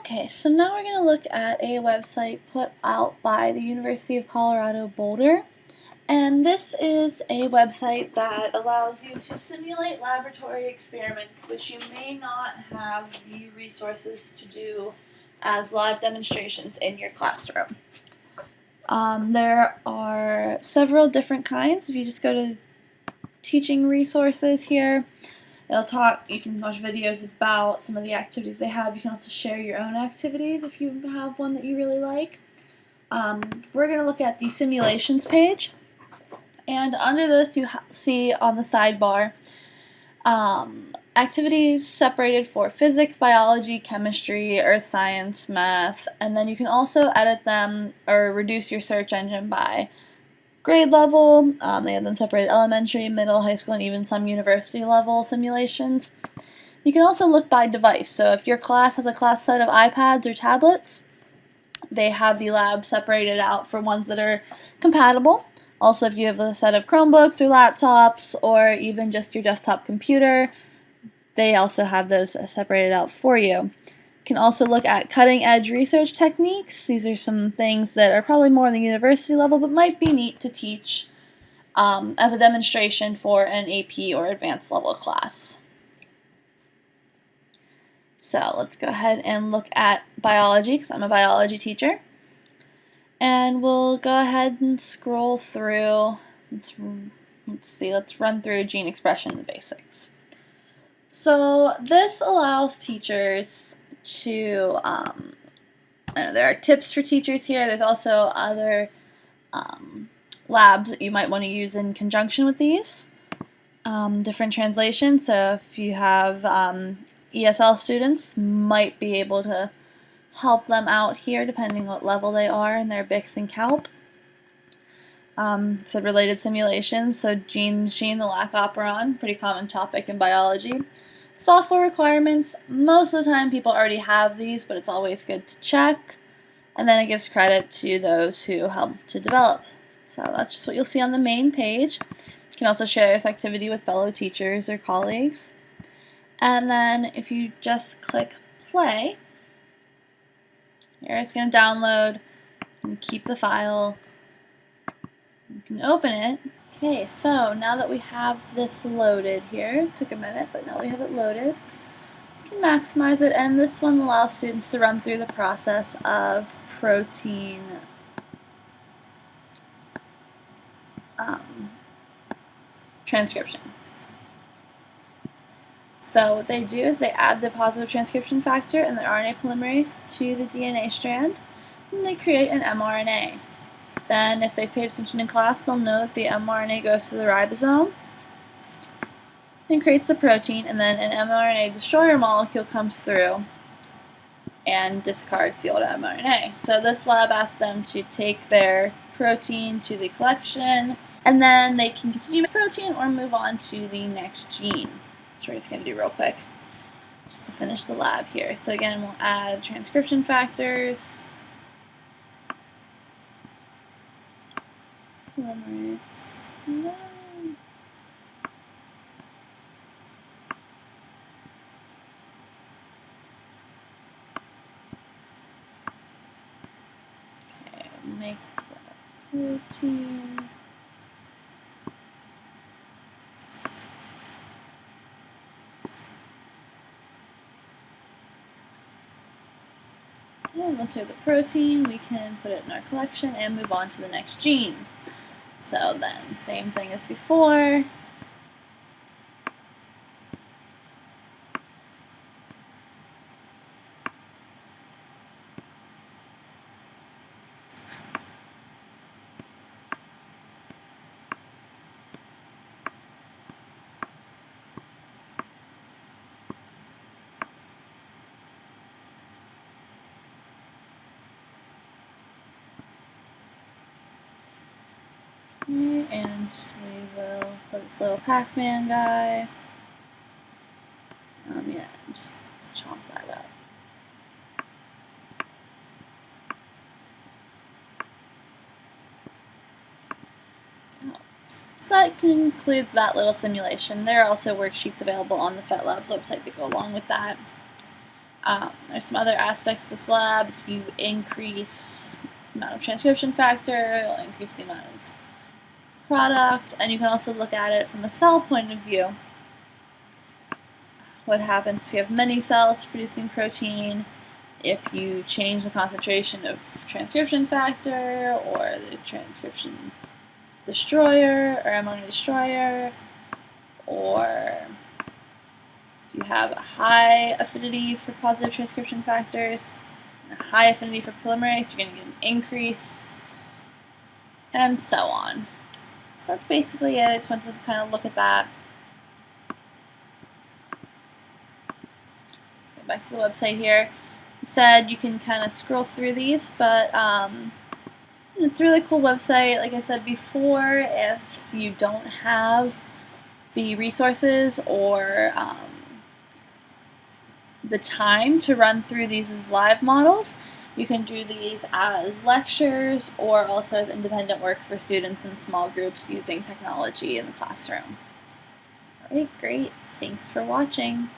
Okay, so now we're going to look at a website put out by the University of Colorado Boulder. And this is a website that allows you to simulate laboratory experiments which you may not have the resources to do as live demonstrations in your classroom. There are several different kinds. If you just go to teaching resources here, you can watch videos about some of the activities they have. You can also share your own activities if you have one that you really like. We're going to look at the simulations page. And under this you see on the sidebar activities separated for physics, biology, chemistry, earth science, math, and then you can also edit them or reduce your search engine by grade level. They have them separated elementary, middle, high school, and even some university level simulations. You can also look by device. So if your class has a class set of iPads or tablets, they have the lab separated out for ones that are compatible. Also, if you have a set of Chromebooks or laptops or even just your desktop computer, they also have those separated out for you. You can also look at cutting-edge research techniques. These are some things that are probably more on the university level but might be neat to teach as a demonstration for an AP or advanced level class. So let's go ahead and look at biology because I'm a biology teacher. And we'll go ahead and scroll through. Let's run through gene expression, the basics. So this allows teachers to, there are tips for teachers here. There's also other labs that you might want to use in conjunction with these. Different translations, so if you have ESL students, might be able to help them out here depending what level they are in their BICS and CALP. So related simulations, so gene machine, the lac operon, pretty common topic in biology. Software requirements, most of the time people already have these, but it's always good to check. And then it gives credit to those who helped to develop. So that's just what you'll see on the main page. You can also share this activity with fellow teachers or colleagues. And then if you just click play, here it's going to download and keep the file. You can open it. Okay, so now that we have this loaded here, it took a minute, but now we have it loaded. You can maximize it, and this one allows students to run through the process of protein transcription. So what they do is they add the positive transcription factor and the RNA polymerase to the DNA strand, and they create an mRNA. Then if they've paid attention in class, they'll know that the mRNA goes to the ribosome and creates the protein, and then an mRNA destroyer molecule comes through and discards the old mRNA. So this lab asks them to take their protein to the collection, and then they can continue with protein or move on to the next gene. So we're just going to do real quick just to finish the lab here. So again, we'll add transcription factors. Polymerase. No. Okay, make the protein. And once we have the protein, we can put it in our collection and move on to the next gene. So then, same thing as before. And we will put this little Pac-Man guy on the end. Chomp that up. So that concludes that little simulation. There are also worksheets available on the FET Labs website that go along with that. There's some other aspects to this lab. If you increase the amount of transcription factor, it'll increase the amount of product, and you can also look at it from a cell point of view. What happens if you have many cells producing protein, if you change the concentration of transcription factor or the transcription destroyer or mRNA destroyer, or if you have a high affinity for positive transcription factors and a high affinity for polymerase, you're going to get an increase, and so on. So that's basically it. I just wanted to kind of look at that. Go back to the website here. It said you can kind of scroll through these, but it's a really cool website. Like I said before, if you don't have the resources or the time to run through these as live models, you can do these as lectures or also as independent work for students in small groups using technology in the classroom. Alright, great. Thanks for watching.